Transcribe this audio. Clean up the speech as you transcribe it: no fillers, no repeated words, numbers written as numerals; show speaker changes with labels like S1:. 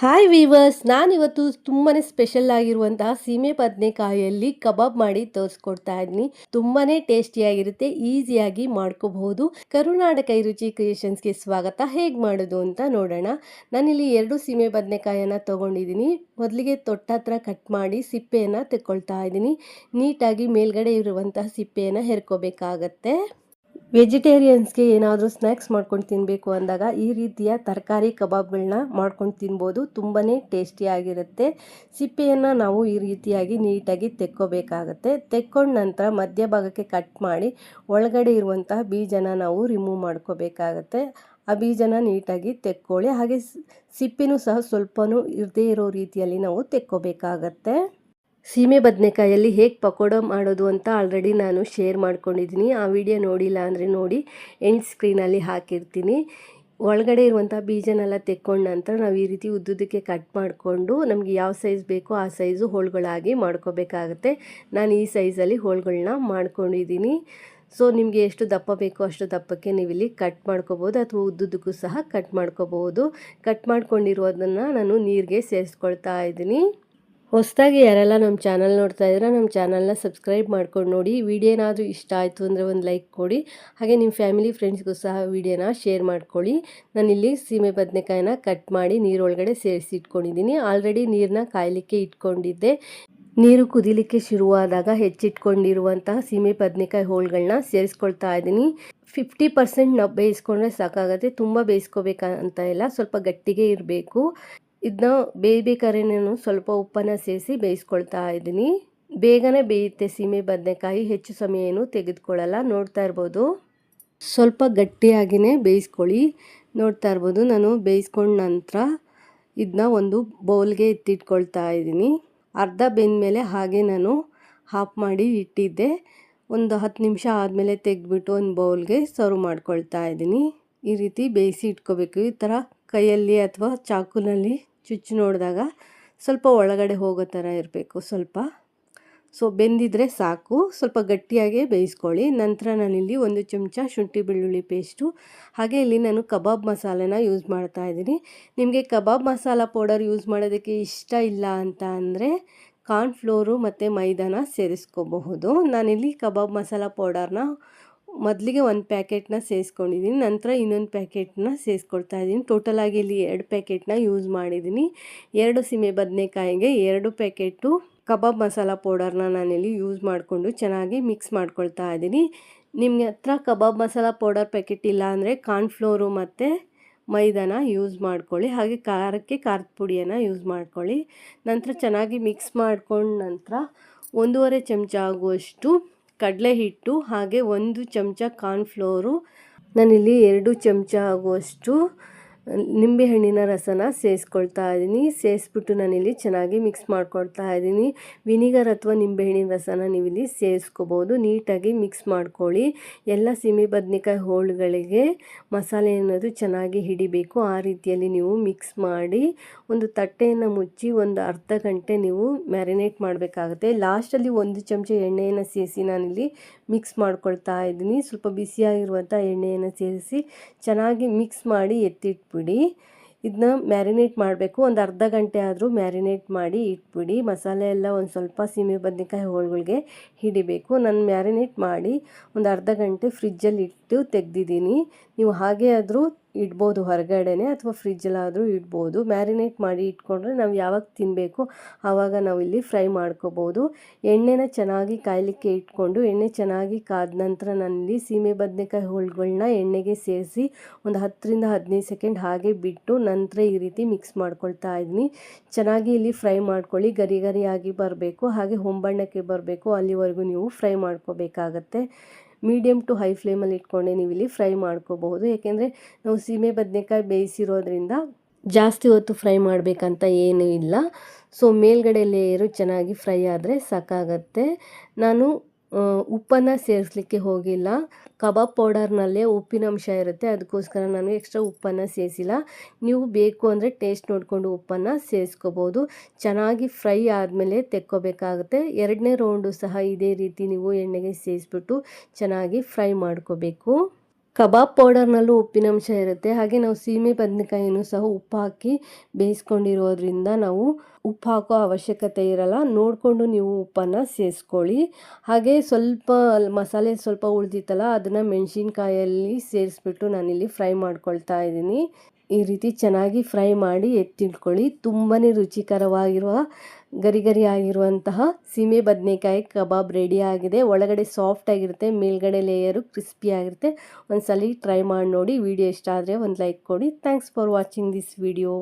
S1: Hi viewers, ನಾನಿವತ್ತು ತುಂಬಾ special ಆಗಿರುವಂತಹ ಸೀಮೆ ಬದನೆಕಾಯಲ್ಲಿ ಕಬಾಬ್ ಮಾಡಿ ತೋರಿಸ್ಕೊಡ್ತಾ ಇದ್ದೀನಿ. ತುಂಬಾ ಟೇಸ್ಟಿಯಾಗಿರುತ್ತೆ, ಈಸಿಯಾಗಿ ಮಾಡ್ಕೋಬಹುದು. ಕರುನಾಡ ಕೈರುಚಿ ಕ್ರಿಯೇಷನ್ಸ್ಗೆ ಸ್ವಾಗತ. ಹೇಗೆ ಮಾಡೋದು ಅಂತ ನೋಡೋಣ. ನಾನಿಲ್ಲಿ 2 ಸೀಮೆ ಬದನೆಕಾಯನ್ನು ತೊಗೊಂಡಿದ್ದೀನಿ. ಮೊದಲಿಗೆ ತೊಟ್ಟತ್ರ ಕಟ್ ಮಾಡಿ ಸಿಪ್ಪೆಯನ್ನು ತೆಕ್ಕೊಳ್ತಾ ಇದ್ದೀನಿ. ನೀಟಾಗಿ ಮೇಲ್ಗಡೆ ಇರುವಂತಹ ಸಿಪ್ಪೆಯನ್ನು ಹೆರ್ಕೋಬೇಕಾಗತ್ತೆ. ವೆಜಿಟೇರಿಯನ್ಸ್ಗೆ ಏನಾದರೂ ಸ್ನ್ಯಾಕ್ಸ್ ಮಾಡ್ಕೊಂಡು ತಿನ್ನಬೇಕು ಅಂದಾಗ ಈ ರೀತಿಯ ತರಕಾರಿ ಕಬಾಬ್ಗಳನ್ನ ಮಾಡ್ಕೊಂಡು ತಿನ್ಬೋದು. ತುಂಬಾ ಟೇಸ್ಟಿಯಾಗಿರುತ್ತೆ. ಸಿಪ್ಪೆಯನ್ನು ನಾವು ಈ ರೀತಿಯಾಗಿ ನೀಟಾಗಿ ತೆಕ್ಕೋಬೇಕಾಗತ್ತೆ. ತೆಕ್ಕೊಂಡ ನಂತರ ಮಧ್ಯಭಾಗಕ್ಕೆ ಕಟ್ ಮಾಡಿ ಒಳಗಡೆ ಇರುವಂತಹ ಬೀಜನ ನಾವು ರಿಮೂವ್ ಮಾಡ್ಕೋಬೇಕಾಗತ್ತೆ. ಆ ಬೀಜನ ನೀಟಾಗಿ ತೆಕ್ಕೊಳ್ಳಿ. ಹಾಗೆ ಸಿಪ್ಪೆನೂ ಸಹ ಸ್ವಲ್ಪನೂ ಇರದೇ ಇರೋ ರೀತಿಯಲ್ಲಿ ನಾವು ತೆಕ್ಕೋಬೇಕಾಗತ್ತೆ. ಸೀಮೆ ಬದನೆಕಾಯಲ್ಲಿ ಹೇಗೆ ಪಕೋಡ ಮಾಡೋದು ಅಂತ ಆಲ್ರೆಡಿ ನಾನು ಶೇರ್ ಮಾಡ್ಕೊಂಡಿದ್ದೀನಿ. ಆ ವಿಡಿಯೋ ನೋಡಿಲ್ಲ ಅಂದರೆ ನೋಡಿ, ಎಂಡ್ ಸ್ಕ್ರೀನಲ್ಲಿ ಹಾಕಿರ್ತೀನಿ. ಒಳಗಡೆ ಇರುವಂಥ ಬೀಜನೆಲ್ಲ ತೆಕ್ಕೊಂಡ ನಂತರ ನಾವು ಈ ರೀತಿ ಉದ್ದುದಕ್ಕೆ ಕಟ್ ಮಾಡಿಕೊಂಡು ನಮಗೆ ಯಾವ ಸೈಜ್ ಬೇಕೋ ಆ ಸೈಜು ಹೋಳುಗಳಾಗಿ ಮಾಡ್ಕೋಬೇಕಾಗತ್ತೆ. ನಾನು ಈ ಸೈಜಲ್ಲಿ ಹೋಳುಗಳನ್ನ ಮಾಡ್ಕೊಂಡಿದ್ದೀನಿ. ಸೊ ನಿಮಗೆ ಎಷ್ಟು ದಪ್ಪ ಬೇಕೋ ಅಷ್ಟು ದಪ್ಪಕ್ಕೆ ನೀವಿಲ್ಲಿ ಕಟ್ ಮಾಡ್ಕೋಬೋದು, ಅಥವಾ ಉದ್ದುದಕ್ಕೂ ಸಹ ಕಟ್ ಮಾಡ್ಕೋಬೋದು. ಕಟ್ ಮಾಡ್ಕೊಂಡಿರೋದನ್ನು ನಾನು ನೀರಿಗೆ ಸೇರಿಸ್ಕೊಳ್ತಾ ಇದ್ದೀನಿ. ಹೊಸದಾಗಿ ಯಾರೆಲ್ಲ ನಮ್ಮ ಚಾನಲ್ ನೋಡ್ತಾ ಇದ್ದೀರಾ, ನಮ್ಮ ಚಾನಲ್ನ ಸಬ್ಸ್ಕ್ರೈಬ್ ಮಾಡ್ಕೊಂಡು ನೋಡಿ. ವಿಡಿಯೋ ಏನಾದರೂ ಇಷ್ಟ ಆಯಿತು ಅಂದರೆ ಒಂದು ಲೈಕ್ ಕೊಡಿ. ಹಾಗೆ ನಿಮ್ಮ ಫ್ಯಾಮಿಲಿ ಫ್ರೆಂಡ್ಸ್ಗೂ ಸಹ ವಿಡಿಯೋನ ಶೇರ್ ಮಾಡ್ಕೊಳ್ಳಿ. ನಾನಿಲ್ಲಿ ಸೀಮೆ ಬದನೆಕಾಯಿನ ಕಟ್ ಮಾಡಿ ನೀರೊಳಗಡೆ ಸೇರಿಸಿ ಇಟ್ಕೊಂಡಿದ್ದೀನಿ. ಆಲ್ರೆಡಿ ನೀರನ್ನ ಕಾಯಲಿಕ್ಕೆ ಇಟ್ಕೊಂಡಿದ್ದೆ. ನೀರು ಕುದಿಲಿಕ್ಕೆ ಶುರುವಾದಾಗ ಹೆಚ್ಚಿಟ್ಕೊಂಡಿರುವಂತಹ ಸೀಮೆ ಬದನೆಕಾಯಿ ಹೋಳುಗಳನ್ನ ಸೇರಿಸ್ಕೊಳ್ತಾ ಇದ್ದೀನಿ. 50% ನಾವು ಬೇಯಿಸ್ಕೊಂಡ್ರೆ ಸಾಕಾಗುತ್ತೆ. ತುಂಬ ಬೇಯಿಸ್ಕೋಬೇಕಂತ ಇಲ್ಲ, ಸ್ವಲ್ಪ ಗಟ್ಟಿಗೆ ಇರಬೇಕು. ಇದನ್ನ ಬೇಯಬೇಕಾದ್ರೆ ನಾನು ಸ್ವಲ್ಪ ಉಪ್ಪನ್ನು ಸೇರಿಸಿ ಬೇಯಿಸ್ಕೊಳ್ತಾ ಇದ್ದೀನಿ. ಬೇಗನೆ ಬೇಯುತ್ತೆ ಸೀಮೆ ಬದನೆಕಾಯಿ, ಹೆಚ್ಚು ಸಮಯ ಏನು ತೆಗೆದುಕೊಳ್ಳಲ್ಲ. ನೋಡ್ತಾ ಇರ್ಬೋದು, ಸ್ವಲ್ಪ ಗಟ್ಟಿಯಾಗಿಯೇ ಬೇಯಿಸ್ಕೊಳ್ಳಿ. ನೋಡ್ತಾ ಇರ್ಬೋದು, ನಾನು ಬೇಯಿಸ್ಕೊಂಡ ನಂತರ ಇದನ್ನ ಒಂದು ಬೌಲ್ಗೆ ಎತ್ತಿಟ್ಕೊಳ್ತಾ ಇದ್ದೀನಿ. ಅರ್ಧ ಬೆಂದಮೇಲೆ ಹಾಗೆ ನಾನು ಹಾಫ್ ಮಾಡಿ ಇಟ್ಟಿದ್ದೆ. ಒಂದು 10 ನಿಮಿಷ ಆದಮೇಲೆ ತೆಗೆದ್ಬಿಟ್ಟು ಒಂದು ಬೌಲ್ಗೆ ಸರ್ವ್ ಮಾಡ್ಕೊಳ್ತಾ ಇದ್ದೀನಿ. ಈ ರೀತಿ ಬೇಯಿಸಿ ಇಟ್ಕೋಬೇಕು. ಈ ಥರ ಕೈಯಲ್ಲಿ ಅಥವಾ ಚಾಕುನಲ್ಲಿ ಚುಚ್ಚು ನೋಡಿದಾಗ ಸ್ವಲ್ಪ ಒಳಗಡೆ ಹೋಗೋ ಥರ ಇರಬೇಕು ಸ್ವಲ್ಪ. ಸೊ ಬೆಂದಿದ್ರೆ ಸಾಕು. ಸ್ವಲ್ಪ ಗಟ್ಟಿಯಾಗೇ ಬೇಯಿಸ್ಕೊಳ್ಳಿ. ನಂತರ ನಾನಿಲ್ಲಿ 1 ಚಮಚ ಶುಂಠಿ ಬೆಳ್ಳುಳ್ಳಿ ಪೇಸ್ಟು, ಹಾಗೆ ಇಲ್ಲಿ ನಾನು ಕಬಾಬ್ ಮಸಾಲೆನ ಯೂಸ್ ಮಾಡ್ತಾ ಇದ್ದೀನಿ. ನಿಮಗೆ ಕಬಾಬ್ ಮಸಾಲ ಪೌಡರ್ ಯೂಸ್ ಮಾಡೋದಕ್ಕೆ ಇಷ್ಟ ಇಲ್ಲ ಅಂತ ಅಂದರೆ ಕಾರ್ನ್ಫ್ಲೋರು ಮತ್ತು ಮೈದಾನ ಸೇರಿಸ್ಕೋಬಹುದು. ನಾನಿಲ್ಲಿ ಕಬಾಬ್ ಮಸಾಲ ಪೌಡರ್ನ ಮೊದಲಿಗೆ 1 ಪ್ಯಾಕೆಟ್ನ ಸೇರಿಸ್ಕೊಂಡಿದ್ದೀನಿ, ನಂತರ ಇನ್ನೊಂದು ಪ್ಯಾಕೆಟ್ನ ಸೇರಿಸ್ಕೊಳ್ತಾ ಇದ್ದೀನಿ. ಟೋಟಲಾಗಿ ಇಲ್ಲಿ 2 ಪ್ಯಾಕೆಟ್ನ ಯೂಸ್ ಮಾಡಿದ್ದೀನಿ. 2 ಸೀಮೆ ಬದನೆಕಾಯಿಗೆ 2 ಪ್ಯಾಕೆಟು ಕಬಾಬ್ ಮಸಾಲ ಪೌಡರ್ನ ನಾನಿಲ್ಲಿ ಯೂಸ್ ಮಾಡಿಕೊಂಡು ಚೆನ್ನಾಗಿ ಮಿಕ್ಸ್ ಮಾಡ್ಕೊಳ್ತಾ ಇದ್ದೀನಿ. ನಿಮಗೆ ಹತ್ರ ಕಬಾಬ್ ಮಸಾಲ ಪೌಡರ್ ಪ್ಯಾಕೆಟ್ ಇಲ್ಲ ಅಂದರೆ ಕಾರ್ನ್ಫ್ಲೋರು ಮತ್ತು ಮೈದಾನ ಯೂಸ್ ಮಾಡ್ಕೊಳ್ಳಿ. ಹಾಗೆ ಖಾರಕ್ಕೆ ಖಾರದ ಪುಡಿಯನ್ನು ಯೂಸ್ ಮಾಡ್ಕೊಳ್ಳಿ. ನಂತರ ಚೆನ್ನಾಗಿ ಮಿಕ್ಸ್ ಮಾಡ್ಕೊಂಡ ನಂತರ 1.5 ಚಮಚ ಆಗುವಷ್ಟು ಕಡಲೆ ಹಿಟ್ಟು, ಹಾಗೆ 1 ಚಮಚ ಕಾರ್ನ್ಫ್ಲೋರು, ನಾನಿಲ್ಲಿ 2 ಚಮಚ ಆಗುವಷ್ಟು ನಿಂಬೆಹಣ್ಣಿನ ರಸನ ಸೇರಿಸ್ಕೊಳ್ತಾ ಇದ್ದೀನಿ. ಸೇರಿಸ್ಬಿಟ್ಟು ನಾನಿಲ್ಲಿ ಚೆನ್ನಾಗಿ ಮಿಕ್ಸ್ ಮಾಡ್ಕೊಳ್ತಾ ಇದ್ದೀನಿ. ವಿನಿಗರ್ ಅಥವಾ ನಿಂಬೆಹಣ್ಣಿನ ರಸನ ನೀವಿಲ್ಲಿ ಸೇರಿಸ್ಕೋಬೋದು. ನೀಟಾಗಿ ಮಿಕ್ಸ್ ಮಾಡ್ಕೊಳ್ಳಿ. ಎಲ್ಲ ಸೀಮೆ ಬದನೆಕಾಯಿ ಹೋಳುಗಳಿಗೆ ಮಸಾಲೆ ಅನ್ನೋದು ಚೆನ್ನಾಗಿ ಹಿಡಿಬೇಕು. ಆ ರೀತಿಯಲ್ಲಿ ನೀವು ಮಿಕ್ಸ್ ಮಾಡಿ ಒಂದು ತಟ್ಟೆಯನ್ನು ಮುಚ್ಚಿ ಒಂದು ಅರ್ಧ ಗಂಟೆ ನೀವು ಮ್ಯಾರಿನೇಟ್ ಮಾಡಬೇಕಾಗುತ್ತೆ. ಲಾಸ್ಟಲ್ಲಿ 1 ಚಮಚ ಎಣ್ಣೆಯನ್ನು ಸೇರಿಸಿ ನಾನಿಲ್ಲಿ ಮಿಕ್ಸ್ ಮಾಡ್ಕೊಳ್ತಾ ಇದ್ದೀನಿ. ಸ್ವಲ್ಪ ಬಿಸಿಯಾಗಿರುವಂಥ ಎಣ್ಣೆಯನ್ನು ಸೇರಿಸಿ ಚೆನ್ನಾಗಿ ಮಿಕ್ಸ್ ಮಾಡಿ ಎತ್ತಿಟ್ಬಿಡಿ. ಇದನ್ನ ಮ್ಯಾರಿನೇಟ್ ಮಾಡಬೇಕು. ಒಂದು ಅರ್ಧ ಗಂಟೆ ಆದರೂ ಮ್ಯಾರಿನೇಟ್ ಮಾಡಿ ಇಟ್ಬಿಡಿ. ಮಸಾಲೆ ಎಲ್ಲ ಒಂದು ಸ್ವಲ್ಪ ಸೀಮೆ ಬದನೆಕಾಯಿ ಹೋಳುಗಳಿಗೆ ಹಿಡಿಬೇಕು. ನಾನು ಮ್ಯಾರಿನೇಟ್ ಮಾಡಿ ಒಂದು ಅರ್ಧ ಗಂಟೆ ಫ್ರಿಜ್ಜಲ್ಲಿ ಇಟ್ಟು ತೆಗೆದಿದ್ದೀನಿ. ನೀವು ಹಾಗೆ ಆದರೂ ಇಡ್ಬೋದು ಹೊರಗಡೆನೆ, ಅಥವಾ ಫ್ರಿಜ್ಜಲ್ಲಾದರೂ ಇಡ್ಬೋದು. ಮ್ಯಾರಿನೇಟ್ ಮಾಡಿ ಇಟ್ಕೊಂಡ್ರೆ ನಾವು ಯಾವಾಗ ತಿನ್ನಬೇಕು ಆವಾಗ ನಾವು ಇಲ್ಲಿ ಫ್ರೈ ಮಾಡ್ಕೋಬೋದು. ಎಣ್ಣೆನ ಚೆನ್ನಾಗಿ ಕಾಯಲಿಕ್ಕೆ ಇಟ್ಕೊಂಡು ಎಣ್ಣೆ ಚೆನ್ನಾಗಿ ಕಾದ ನಂತರ ನಾನಿಲ್ಲಿ ಸೀಮೆ ಬದನೆಕಾಯಿ ಹೋಳುಗಳನ್ನ ಎಣ್ಣೆಗೆ ಸೇರಿಸಿ ಒಂದು 10ರಿಂದ 15 ಸೆಕೆಂಡ್ ಹಾಗೆ ಬಿಟ್ಟು ನಂತರ ಈ ರೀತಿ ಮಿಕ್ಸ್ ಮಾಡ್ಕೊಳ್ತಾ ಇದ್ದೀನಿ. ಚೆನ್ನಾಗಿ ಇಲ್ಲಿ ಫ್ರೈ ಮಾಡ್ಕೊಳ್ಳಿ. ಗರಿ ಗರಿಯಾಗಿ ಬರಬೇಕು, ಹಾಗೆ ಹೊಂಬಣ್ಣಕ್ಕೆ ಬರಬೇಕು. ಅಲ್ಲಿವರೆಗೂ ನೀವು ಫ್ರೈ ಮಾಡ್ಕೋಬೇಕಾಗತ್ತೆ. ಮೀಡಿಯಮ್ ಟು ಹೈ ಫ್ಲೇಮಲ್ಲಿ ಇಟ್ಕೊಂಡೆ ನೀವು ಇಲ್ಲಿ ಫ್ರೈ ಮಾಡ್ಕೋಬಹುದು. ಏಕೆಂದರೆ ನಾವು ಸೀಮೆ ಬದನೆಕಾಯಿ ಬೇಯಿಸಿರೋದ್ರಿಂದ ಜಾಸ್ತಿ ಹೊತ್ತು ಫ್ರೈ ಮಾಡಬೇಕಂತ ಏನೂ ಇಲ್ಲ. ಸೊ ಮೇಲ್ಗಡೆ ಲೇಯರು ಚೆನ್ನಾಗಿ ಫ್ರೈ ಆದರೆ ಸಾಕಾಗತ್ತೆ. ನಾನು ಉಪ್ಪನ್ನು ಸೇರಿಸಲಿಕ್ಕೆ ಹೋಗಿಲ್ಲ. ಕಬಾಬ್ ಪೌಡರ್ನಲ್ಲೇ ಉಪ್ಪಿನಂಶ ಇರುತ್ತೆ, ಅದಕ್ಕೋಸ್ಕರ ನಾನು ಎಕ್ಸ್ಟ್ರಾ ಉಪ್ಪನ್ನು ಸೇರಿಸಿಲ್ಲ. ನೀವು ಬೇಕು ಅಂದರೆ ಟೇಸ್ಟ್ ನೋಡಿಕೊಂಡು ಉಪ್ಪನ್ನು ಸೇರಿಸ್ಕೋಬೋದು. ಚೆನ್ನಾಗಿ ಫ್ರೈ ಆದಮೇಲೆ ತೆಕ್ಕೋಬೇಕಾಗುತ್ತೆ. 2ನೇ ರೌಂಡು ಸಹ ಇದೇ ರೀತಿ ನೀವು ಎಣ್ಣೆಗೆ ಸೇರಿಸ್ಬಿಟ್ಟು ಚೆನ್ನಾಗಿ ಫ್ರೈ ಮಾಡ್ಕೋಬೇಕು. ಕಬಾಬ್ ಪೌಡರ್ನಲ್ಲೂ ಉಪ್ಪಿನಂಶ ಇರುತ್ತೆ. ಹಾಗೆ ನಾವು ಸೀಮೆ ಬದನೆಕಾಯಿನೂ ಸಹ ಉಪ್ಪು ಹಾಕಿ ಬೇಯಿಸ್ಕೊಂಡಿರೋದ್ರಿಂದ ನಾವು ಉಪ್ಪು ಹಾಕೋ ಅವಶ್ಯಕತೆ ಇರಲ್ಲ. ನೋಡಿಕೊಂಡು ನೀವು ಉಪ್ಪನ್ನು ಸೇರಿಸ್ಕೊಳ್ಳಿ. ಹಾಗೆ ಸ್ವಲ್ಪ ಮಸಾಲೆ ಸ್ವಲ್ಪ ಉಳಿದಿತ್ತಲ್ಲ, ಅದನ್ನು ಮೆಣಸಿನ್ಕಾಯಲ್ಲಿ ಸೇರಿಸ್ಬಿಟ್ಟು ನಾನಿಲ್ಲಿ ಫ್ರೈ ಮಾಡ್ಕೊಳ್ತಾ ಇದ್ದೀನಿ. ಈ ರೀತಿ ಚೆನ್ನಾಗಿ ಫ್ರೈ ಮಾಡಿ ಎತ್ತಿಟ್ಕೊಳ್ಳಿ. ತುಂಬಾ ರುಚಿಕರವಾಗಿರುವ ಗರಿ ಗರಿ ಆಗಿರುವಂತಹ ಸೀಮೆ ಬದನೆಕಾಯಿ ಕಬಾಬ್ ರೆಡಿ ಆಗಿದೆ. ಒಳಗಡೆ ಸಾಫ್ಟ್ ಆಗಿರುತ್ತೆ, ಮೇಲ್ಗಡೆ ಲೇಯರು ಕ್ರಿಸ್ಪಿ ಆಗಿರುತ್ತೆ. ಒಂದ್ಸಲಿ ಟ್ರೈ ಮಾಡಿ ನೋಡಿ. ವಿಡಿಯೋ ಇಷ್ಟ ಆದರೆ ಒಂದು ಲೈಕ್ ಕೊಡಿ. Thanks for watching this video.